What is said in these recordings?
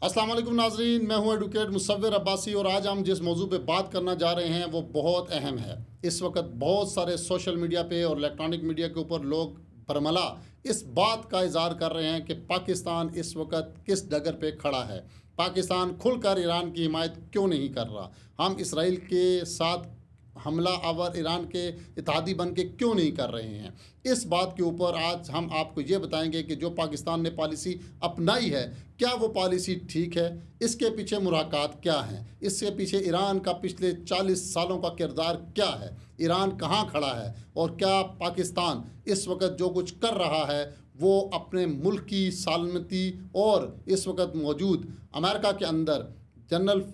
अस्सलाम वालेकुम नाजरीन, मैं हूं एडवोकेट मुसव्विर अब्बासी और आज हम जिस मौजू पे बात करना जा रहे हैं वो बहुत अहम है। इस वक्त बहुत सारे सोशल मीडिया पे और इलेक्ट्रॉनिक मीडिया के ऊपर लोग बरमला इस बात का इज़हार कर रहे हैं कि पाकिस्तान इस वक्त किस डगर पे खड़ा है। पाकिस्तान खुलकर ईरान की हिमायत क्यों नहीं कर रहा, हम इसराइल के साथ हमला आवर ईरान के इत्तेहादी बन के क्यों नहीं कर रहे हैं। इस बात के ऊपर आज हम आपको ये बताएंगे कि जो पाकिस्तान ने पॉलिसी अपनाई है, क्या वो पॉलिसी ठीक है, इसके पीछे मुराकात क्या हैं, इसके पीछे ईरान का पिछले 40 सालों का किरदार क्या है, ईरान कहाँ खड़ा है और क्या पाकिस्तान इस वक्त जो कुछ कर रहा है वो अपने मुल्क की सलामती और इस वक्त मौजूद अमेरिका के अंदर जनरल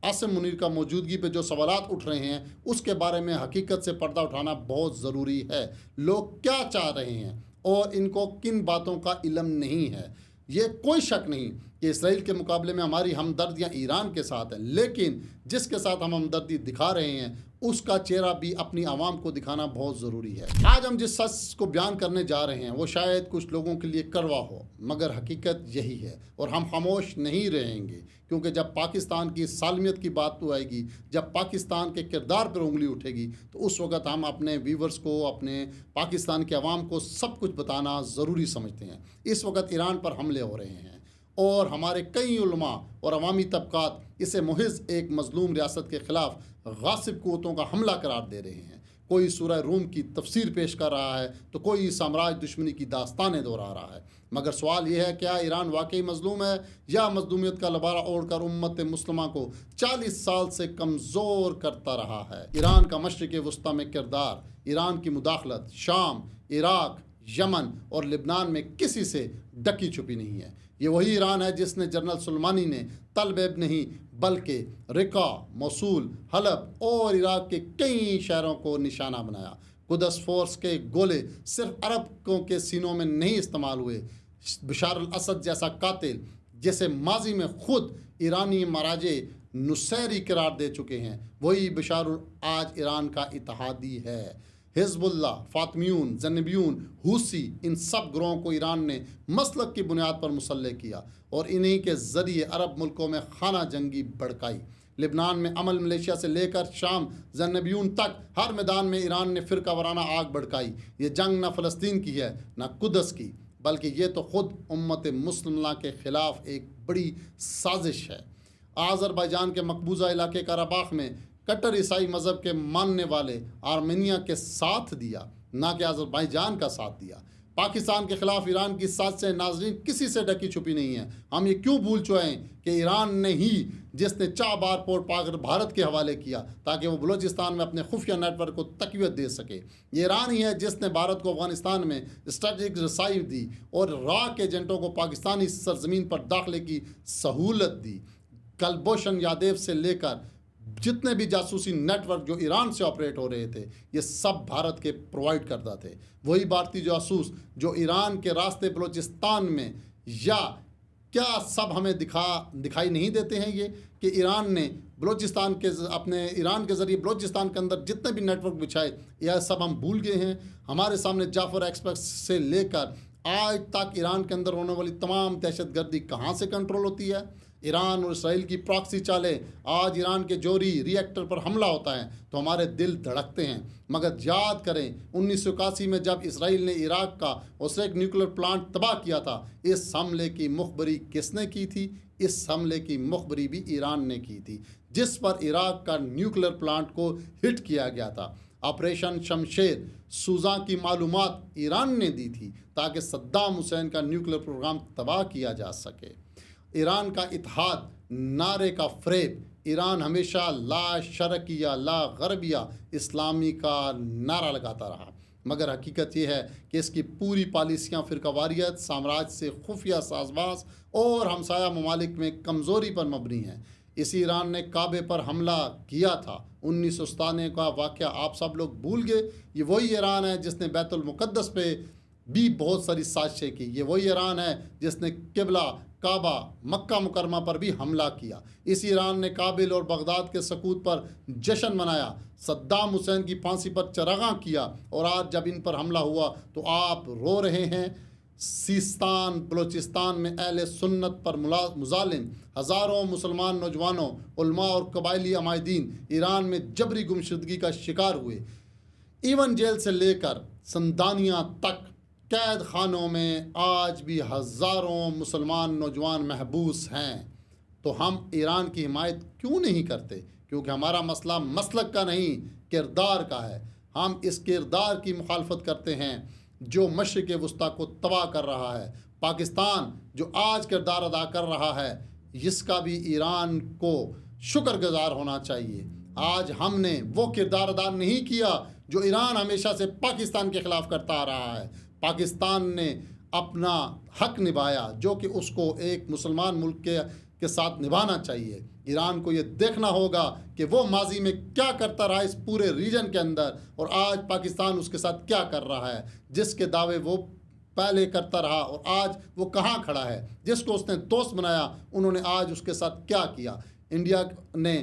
आसिम मुनीर का मौजूदगी पे जो सवालात उठ रहे हैं उसके बारे में हकीकत से पर्दा उठाना बहुत ज़रूरी है। लोग क्या चाह रहे हैं और इनको किन बातों का इल्म नहीं है। ये कोई शक नहीं कि इसराइल के मुकाबले में हमारी हमदर्दियाँ ईरान के साथ हैं, लेकिन जिसके साथ हम हमदर्दी दिखा रहे हैं उसका चेहरा भी अपनी आवाम को दिखाना बहुत ज़रूरी है। आज हम जिस सच को बयान करने जा रहे हैं वो शायद कुछ लोगों के लिए कड़वा हो, मगर हकीकत यही है और हम खामोश नहीं रहेंगे, क्योंकि जब पाकिस्तान की सालमियत की बात तो आएगी, जब पाकिस्तान के किरदार पर उंगली उठेगी तो उस वक़्त हम अपने व्यूवर्स को, अपने पाकिस्तान के अवाम को सब कुछ बताना ज़रूरी समझते हैं। इस वक्त ईरान पर हमले हो रहे हैं और हमारे कई उलमा और अवामी तबकात इसे मुहिज़ एक मज़लूम रियासत के ख़िलाफ़ गासिब क़ुव्वतों का हमला करार दे रहे हैं। कोई सूरह रूम की तफसीर पेश कर रहा है तो कोई साम्राज्य दुश्मनी की दास्तानें दोहरा रहा है। मगर सवाल यह है, क्या ईरान वाकई मज़लूम है या मज़लूमियत का लबारा ओढ़कर उम्मत मुस्लिमा को 40 साल से कमज़ोर करता रहा है। ईरान का मशरिक़ वस्ता में किरदार, ईरान की मुदाखलत शाम, इराक, यमन और लिबनान में किसी से ढकी छुपी नहीं है। ये वही ईरान है जिसने जनरल सुलेमानी ने तल अबीब नहीं बल्कि रिका, मसूल, हलब और इराक के कई शहरों को निशाना बनाया। कुदस फोर्स के गोले सिर्फ अरबों के सीनों में नहीं इस्तेमाल हुए। बशार अल असद जैसा कातिल, जिसे माजी में खुद ईरानी महाराजे नुसैरी करार दे चुके हैं, वही बशार आज ईरान का इत्तेहादी है। हिज़्बुल्लाह, फातमियून, ज़ैनबियून, हूसी, इन सब ग्रोहों को ईरान ने मसलक की बुनियाद पर मुसल्लह किया और इन्हीं के ज़रिए अरब मुल्कों में खाना जंगी भड़काई। लिबनान में अमल मलेशिया से लेकर शाम ज़ैनबियून तक हर मैदान में ईरान ने फ़िरका वाराना आग भड़काई। ये जंग न फ़लस्तीन की है न कुदस की, बल्कि ये तो ख़ुद उम्मत मुस्लिमा के ख़िलाफ़ एक बड़ी साजिश है। आज़रबाईजान के मकबूजा इलाके कराबाख में कट्टर ईसाई मज़हब के मानने वाले आर्मेनिया के साथ दिया, ना कि आज़रबाईजान का साथ दिया। पाकिस्तान के ख़िलाफ़ ईरान की साजिशें नाज़रीन किसी से ढकी छुपी नहीं है। हम ये क्यों भूल चुके कि ईरान ने ही जिसने चाबार पोर्ट पाकर भारत के हवाले किया ताकि वो बलूचिस्तान में अपने खुफिया नेटवर्क को तक़वियत दे सके। ये ईरान ही है जिसने भारत को अफ़गानिस्तान में स्ट्रेटेजिक रसाई दी और राक एजेंटों को पाकिस्तानी सरजमीन पर दाखिले की सहूलत दी। कलभूषण यादव से लेकर जितने भी जासूसी नेटवर्क जो ईरान से ऑपरेट हो रहे थे, ये सब भारत के प्रोवाइड करता थे। वही भारतीय जासूस जो ईरान के रास्ते बलूचिस्तान में, या क्या सब हमें दिखाई नहीं देते हैं ये कि ईरान ने बलूचिस्तान के अपने ईरान के ज़रिए बलूचिस्तान के अंदर जितने भी नेटवर्क बिछाए, यह सब हम भूल गए हैं। हमारे सामने जाफर एक्सप्रेस से लेकर आज तक ईरान के अंदर होने वाली तमाम दहशतगर्दी कहाँ से कंट्रोल होती है। ईरान और इसराइल की प्रॉक्सी चालें, आज ईरान के जोरी रिएक्टर पर हमला होता है तो हमारे दिल धड़कते हैं। मगर याद करें 1981 में जब इसराइल ने इराक का उससे एक न्यूक्लियर प्लांट तबाह किया था, इस हमले की मुखबरी किसने की थी? इस हमले की मुखबरी भी ईरान ने की थी, जिस पर इराक का न्यूक्लियर प्लांट को हिट किया गया था। ऑपरेशन शमशेर सूजा की मालूमात ईरान ने दी थी ताकि सद्दाम हुसैन का न्यूक्लियर प्रोग्राम तबाह किया जा सके। ईरान का इत्तेहाद नारे का फ़रेब, ईरान हमेशा ला शरकिया ला गरबिया इस्लामी का नारा लगाता रहा, मगर हकीकत यह है कि इसकी पूरी पॉलिसियाँ फ़िरकावारियत, साम्राज्य से खुफिया साजबाज और हमसाया ममालिक में कमज़ोरी पर मबनी हैं। इसी ईरान ने काबे पर हमला किया था। 1997 का वाक़या आप सब लोग भूल गए। ये वही ईरान है जिसने बैतुल मुक़द्दस पे भी बहुत सारी साजिशें की। ये वही ईरान है जिसने किबला, काबा, मक्का मुकरमा पर भी हमला किया। इस ईरान ने काबिल और बगदाद के सकूत पर जश्न मनाया, सद्दाम हुसैन की फांसी पर चरागां किया, और आज जब इन पर हमला हुआ तो आप रो रहे हैं। सिस्तान बलूचिस्तान में अहले सुन्नत पर मुजालिम हज़ारों मुसलमान नौजवानों, उलमा और कबायली अमायदीन ईरान में जबरी गुमशुदगी का शिकार हुए। इवन जेल से लेकर संदानिया तक कैद खानों में आज भी हज़ारों मुसलमान नौजवान महबूस हैं। तो हम ईरान की हिमायत क्यों नहीं करते? क्योंकि हमारा मसला मसलक का नहीं, किरदार का है। हम इस किरदार की मुखालफत करते हैं जो मशरिक़ वस्ता को तबाह कर रहा है। पाकिस्तान जो आज किरदार अदा कर रहा है, इसका भी ईरान को शुक्रगुजार होना चाहिए। आज हमने वो किरदार अदा नहीं किया जो ईरान हमेशा से पाकिस्तान के ख़िलाफ़ करता आ रहा है। पाकिस्तान ने अपना हक निभाया जो कि उसको एक मुसलमान मुल्क के साथ निभाना चाहिए। ईरान को ये देखना होगा कि वो माजी में क्या करता रहा इस पूरे रीजन के अंदर, और आज पाकिस्तान उसके साथ क्या कर रहा है। जिसके दावे वो पहले करता रहा और आज वो कहाँ खड़ा है। जिसको उसने दोस्त बनाया, उन्होंने आज उसके साथ क्या किया। इंडिया ने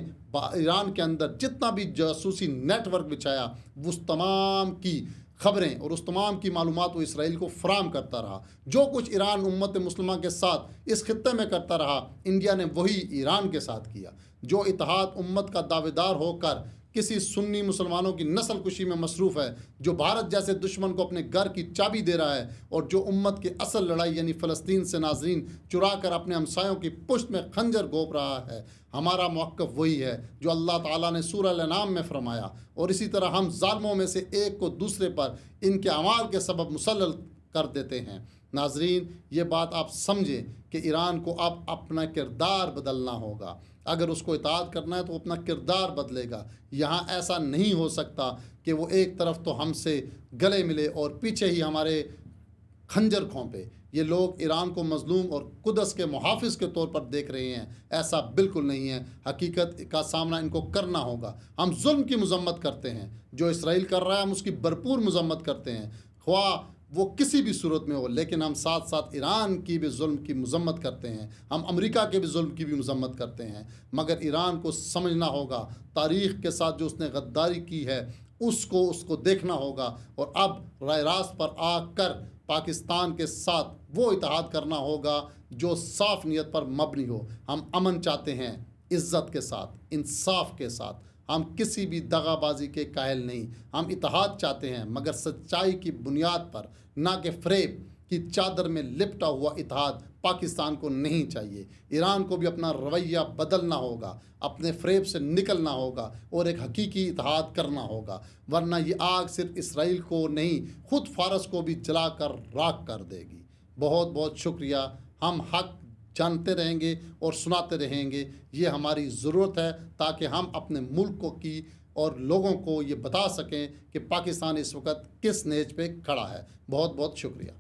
ईरान के अंदर जितना भी जासूसी नेटवर्क बिछाया, उस तमाम की खबरें और उस तमाम की मालूमात वो इसराइल को फराम करता रहा। जो कुछ ईरान उम्मत मुस्लिमा के साथ इस खित्ते में करता रहा, इंडिया ने वही ईरान के साथ किया। जो इत्तेहाद उम्मत का दावेदार होकर किसी सुन्नी मुसलमानों की नस्ल कुशी में मसरूफ़ है, जो भारत जैसे दुश्मन को अपने घर की चाबी दे रहा है, और जो उम्मत की असल लड़ाई यानी फ़लस्तीन से नाजरीन चुरा कर अपने हमसायों की पुश्त में खंजर घोंप रहा है। हमारा मौक़िफ़ वही है जो अल्लाह ताला ने सूरह अल-अनाम में फरमाया, और इसी तरह हम ज़ालिमों में से एक को दूसरे पर इनके अमाल के सबब मुसल्लल कर देते हैं। नाजरीन, ये बात आप समझें कि ईरान को अब अपना किरदार बदलना होगा। अगर उसको इताअत करना है तो अपना किरदार बदलेगा। यहाँ ऐसा नहीं हो सकता कि वो एक तरफ तो हमसे गले मिले और पीछे ही हमारे खंजर खोंपे। ये लोग ईरान को मजलूम और कुदस के मुहाफिज के तौर पर देख रहे हैं। ऐसा बिल्कुल नहीं है। हकीकत का सामना इनको करना होगा। हम जुल्म की मजम्मत करते हैं, जो इसराइल कर रहा है हम उसकी भरपूर मजम्मत करते हैं, ख्वाह वो किसी भी सूरत में हो। लेकिन हम साथ साथ ईरान की भी जुल्म की मजम्मत करते हैं, हम अमेरिका के भी जुल्म की भी मजम्मत करते हैं। मगर ईरान को समझना होगा, तारीख़ के साथ जो उसने गद्दारी की है उसको देखना होगा, और अब राय रास्त पर आकर पाकिस्तान के साथ वो इत्तेहाद करना होगा जो साफ़ नीयत पर मबनी हो। हम अमन चाहते हैं, इज़्ज़त के साथ, इंसाफ के साथ। हम किसी भी दगाबाजी के कायल नहीं। हम इत्तेहाद चाहते हैं, मगर सच्चाई की बुनियाद पर, ना कि फ़रेब की चादर में लिपटा हुआ इत्तेहाद पाकिस्तान को नहीं चाहिए। ईरान को भी अपना रवैया बदलना होगा, अपने फ़रेब से निकलना होगा और एक हकीकी इत्तेहाद करना होगा, वरना ये आग सिर्फ इसराइल को नहीं, ख़ुद फ़ारस को भी जलाकर राख कर देगी। बहुत बहुत शुक्रिया। हम हक जानते रहेंगे और सुनाते रहेंगे। ये हमारी ज़रूरत है ताकि हम अपने मुल्क को की और लोगों को ये बता सकें कि पाकिस्तान इस वक्त किस नेज पे खड़ा है। बहुत बहुत शुक्रिया।